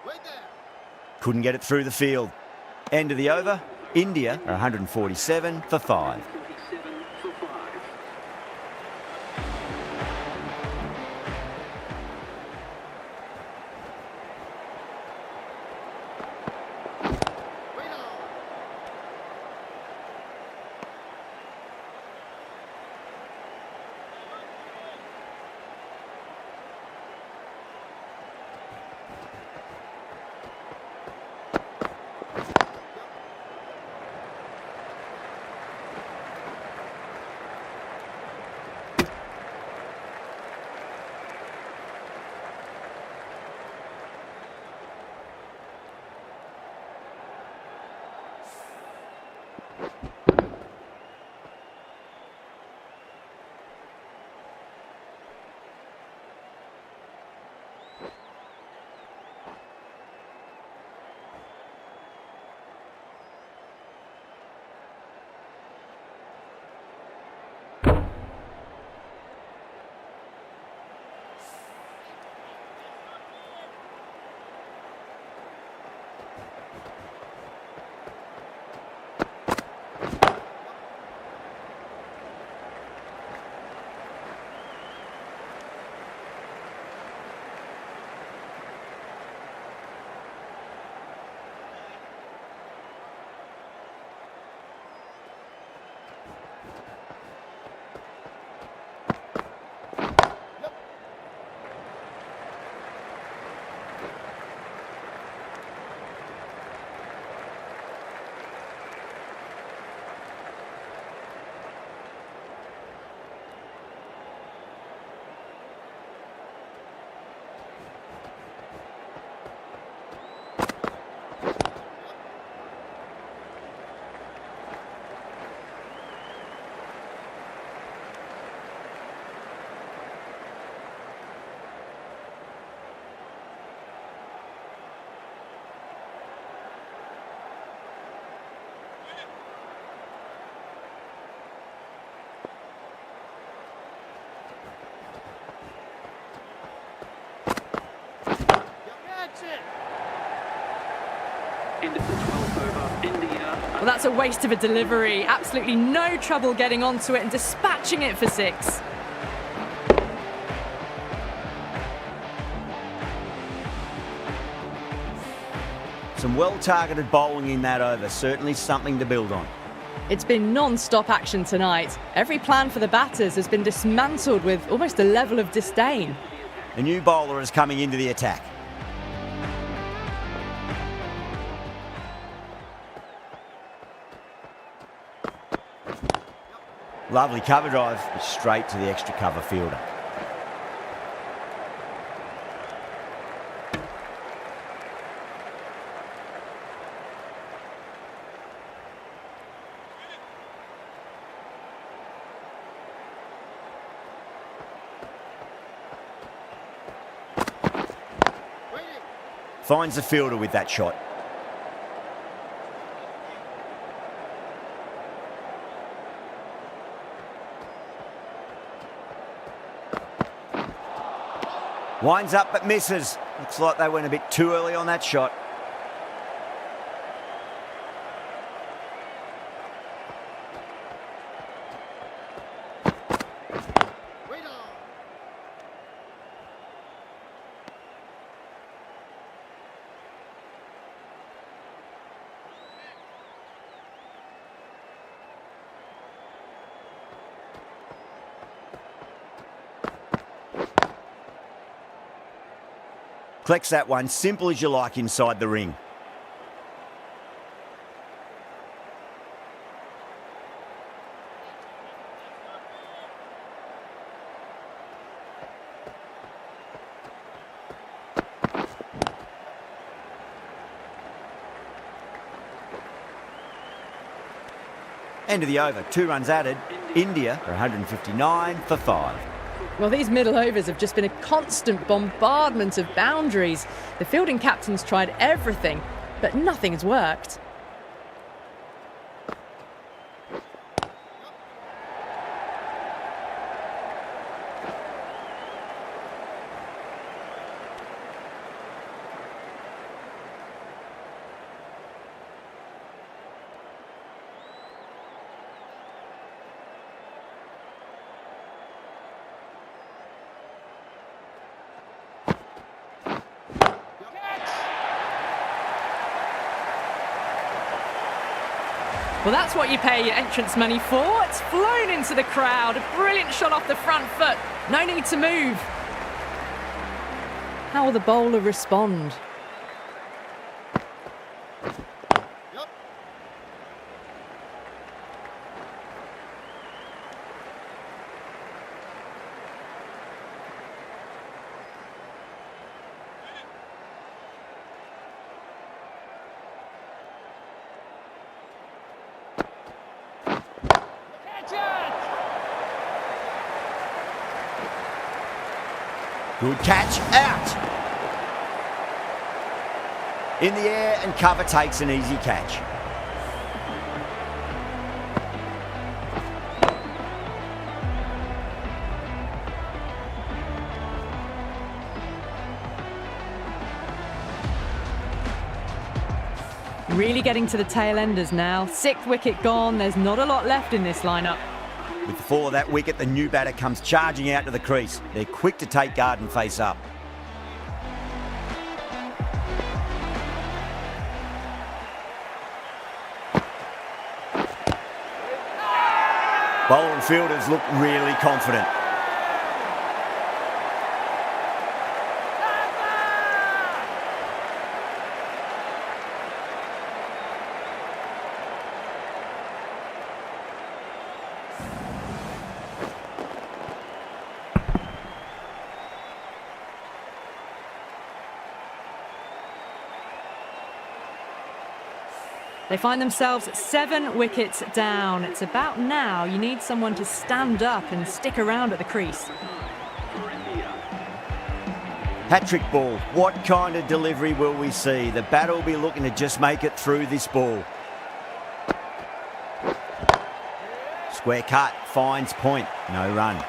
Wait there. Couldn't get it through the field. End of the over. India are 147 for 5. 47 for 5. Wait on. Catch it. End of the 12th over. India. Well, that's a waste of a delivery. Absolutely no trouble getting onto it and dispatching it for 6. Some well-targeted bowling in that over. Certainly something to build on. It's been non-stop action tonight. Every plan for the batters has been dismantled with almost a level of disdain. A new bowler is coming into the attack. Lovely cover drive, straight to the extra cover fielder. Waiting. Finds the fielder with that shot. Winds up but misses. Looks like they went a bit too early on that shot. Wait on. Collects that one, simple as you like inside the ring. End of the over, 2 runs added. India are 159 for 5. Well, these middle overs have just been a constant bombardment of boundaries. The fielding captain's tried everything, but nothing has worked. Well, that's what you pay your entrance money for. It's flown into the crowd. A brilliant shot off the front foot. No need to move. How will the bowler respond? Yep. Good catch, out. In the air and cover takes an easy catch. Really getting to the tail enders now. 6th wicket gone. There's not a lot left in this lineup. With the fall of that wicket, the new batter comes charging out to the crease. They're quick to take guard and face up. Bowler and fielders look really confident. They find themselves 7 wickets down. It's about now you need someone to stand up and stick around at the crease. Hat-trick ball. What kind of delivery will we see? The batter will be looking to just make it through this ball. Square cut, finds point, no run.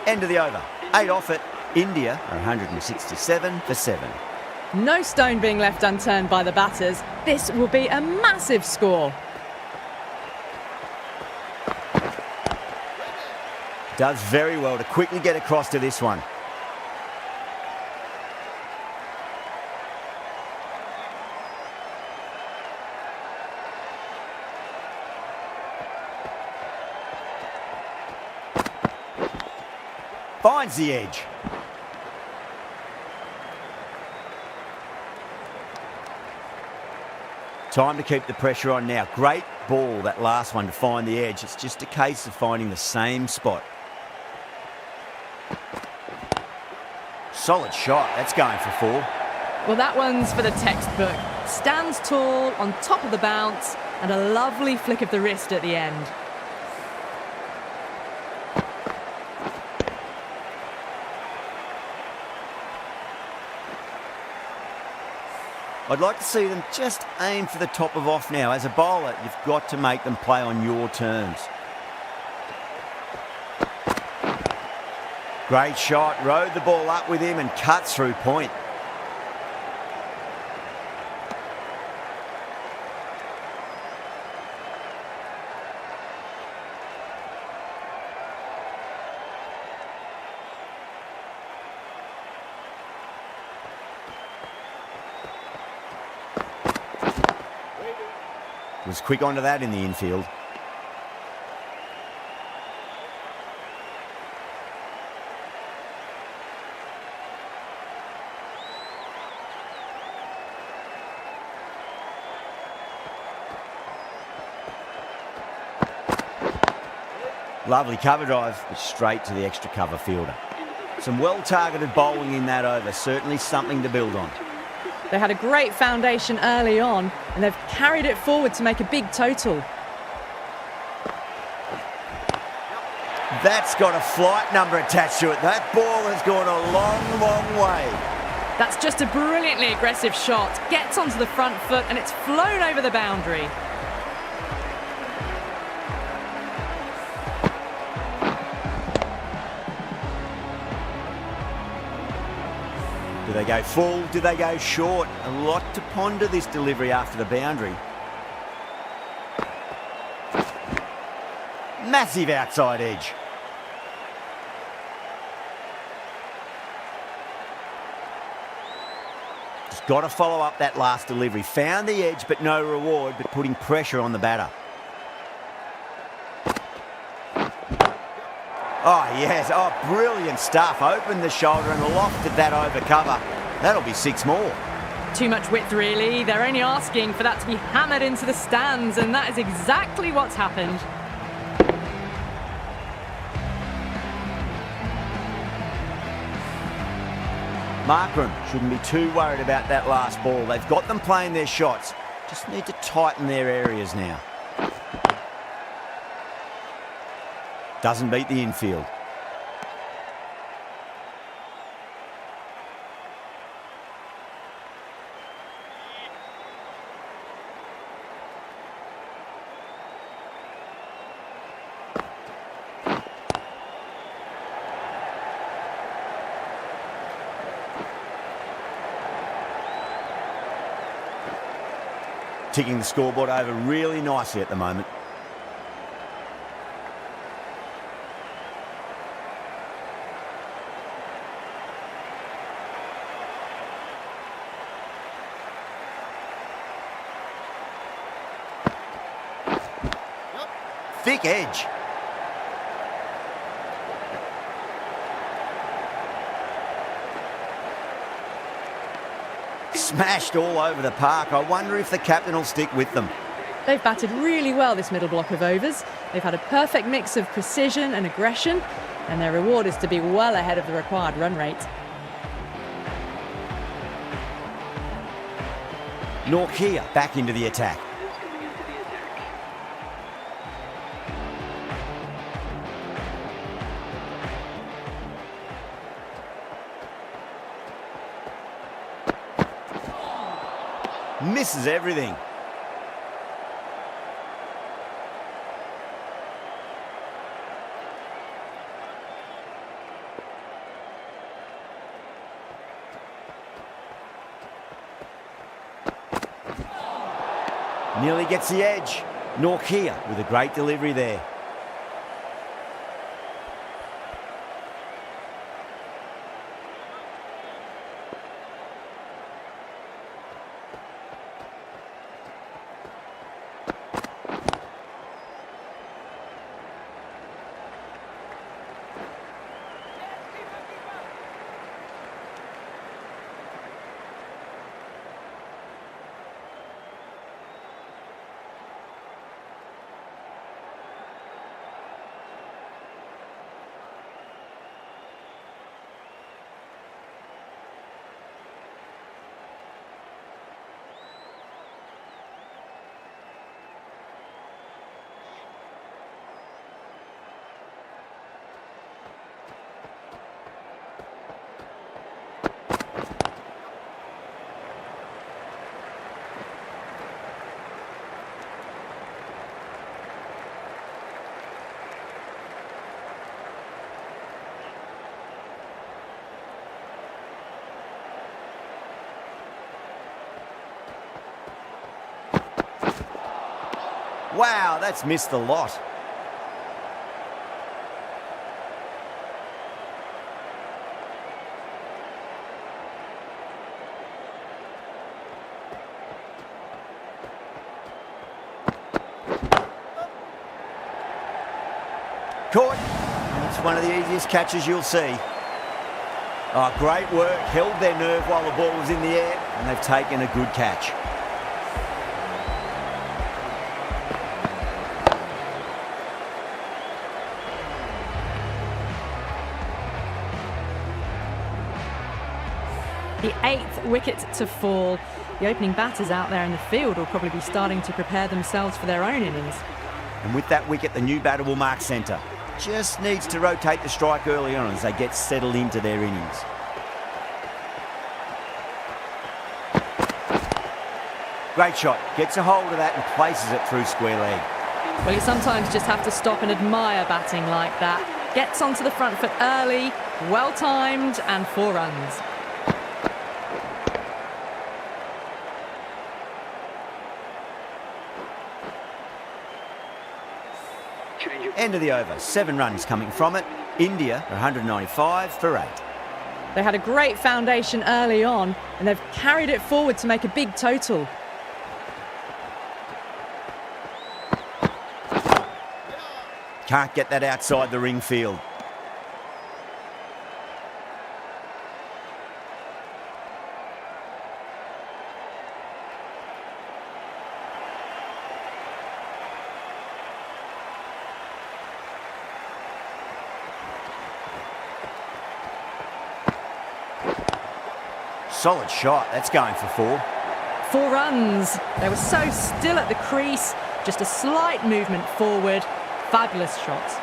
End of the over. 8 off it. India are 167 for 7. No stone being left unturned by the batters. This will be a massive score. Does very well to quickly get across to this one. Finds the edge. Time to keep the pressure on now. Great ball, that last one, to find the edge. It's just a case of finding the same spot. Solid shot. That's going for 4. Well, that one's for the textbook. Stands tall, on top of the bounce, and a lovely flick of the wrist at the end. I'd like to see them just aim for the top of off now. As a bowler, you've got to make them play on your terms. Great shot, rode the ball up with him and cut through point. Was quick onto that in the infield. Lovely cover drive, but straight to the extra cover fielder. Some well-targeted bowling in that over, certainly something to build on. They had a great foundation early on, and they've carried it forward to make a big total. That's got a flight number attached to it. That ball has gone a long, long way. That's just a brilliantly aggressive shot. Gets onto the front foot and it's flown over the boundary. Do they go full? Do they go short? A lot to ponder this delivery after the boundary. Massive outside edge. Just got to follow up that last delivery. Found the edge, but no reward, but putting pressure on the batter. Oh, yes. Oh, brilliant stuff. Opened the shoulder and lofted that over cover. That'll be 6 more. Too much width, really. They're only asking for that to be hammered into the stands, and that is exactly what's happened. Markram shouldn't be too worried about that last ball. They've got them playing their shots. Just need to tighten their areas now. Doesn't beat the infield. Ticking the scoreboard over really nicely at the moment. Thick edge. Smashed all over the park. I wonder if the captain will stick with them. They've batted really well this middle block of overs. They've had a perfect mix of precision and aggression, and their reward is to be well ahead of the required run rate. Norkia back into the attack. Misses everything. Nearly gets the edge. Norkia with a great delivery there. Wow, that's missed the lot. Caught. It's one of the easiest catches you'll see. Oh, great work. Held their nerve while the ball was in the air, and they've taken a good catch. The 8th wicket to fall. The opening batters out there in the field will probably be starting to prepare themselves for their own innings. And with that wicket, the new batter will mark centre. just needs to rotate the strike early on as they get settled into their innings. Great shot, gets a hold of that and places it through square leg. Well, you sometimes just have to stop and admire batting like that. Gets onto the front foot early, well timed, and 4 runs. End of the over, 7 runs coming from it. India 195 for 8. They had a great foundation early on, and they've carried it forward to make a big total. Can't get that outside the ring field. Solid shot, that's going for 4. 4 runs. They were so still at the crease, just a slight movement forward. Fabulous shots.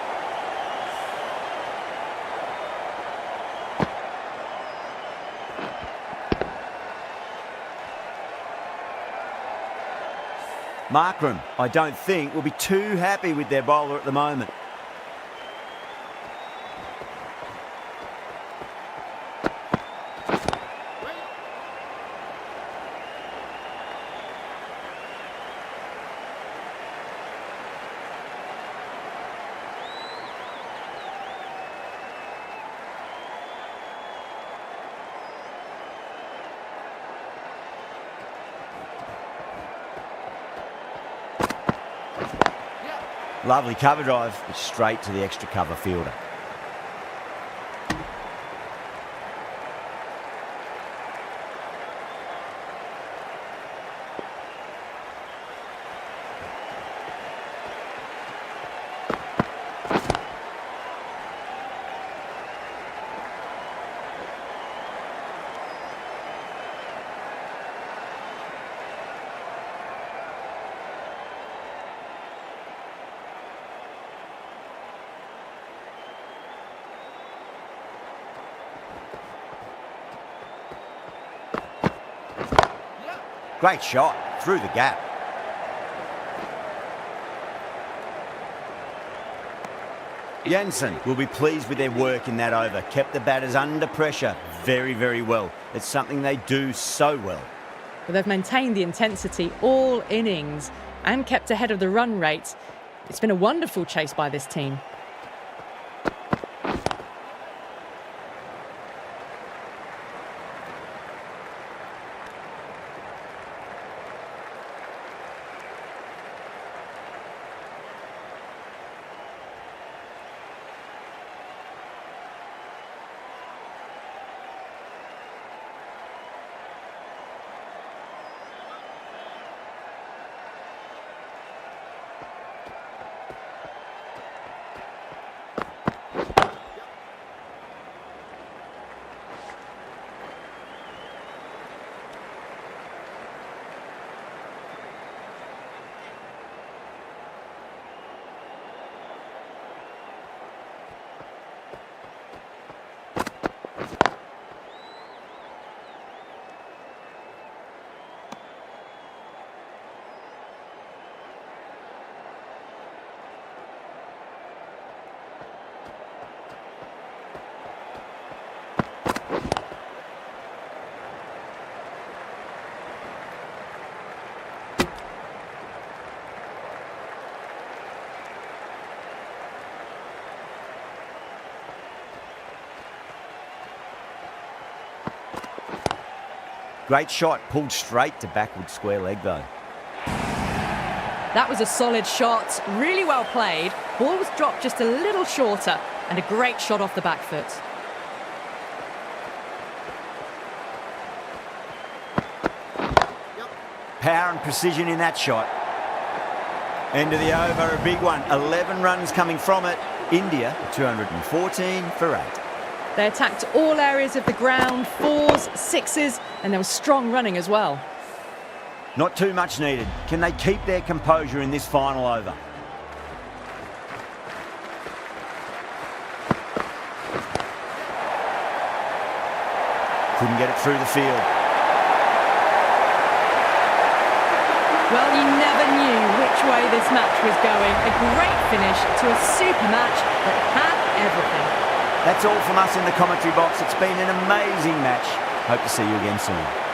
Markram, I don't think, will be too happy with their bowler at the moment. Lovely cover drive, straight to the extra cover fielder. Great shot, through the gap. Jansen will be pleased with their work in that over. Kept the batters under pressure very, very well. It's something they do so well. But they've maintained the intensity all innings and kept ahead of the run rate. It's been a wonderful chase by this team. Great shot, pulled straight to backward square leg though. That was a solid shot, really well played. Ball was dropped just a little shorter and a great shot off the back foot. Power and precision in that shot. End of the over, a big one. 11 runs coming from it. India 214 for 8. They attacked all areas of the ground, 4s, 6s, and there was strong running as well. Not too much needed. Can they keep their composure in this final over? Couldn't get it through the field. Well, you never knew which way this match was going. A great finish to a super match that had everything. That's all from us in the commentary box. It's been an amazing match. Hope to see you again soon.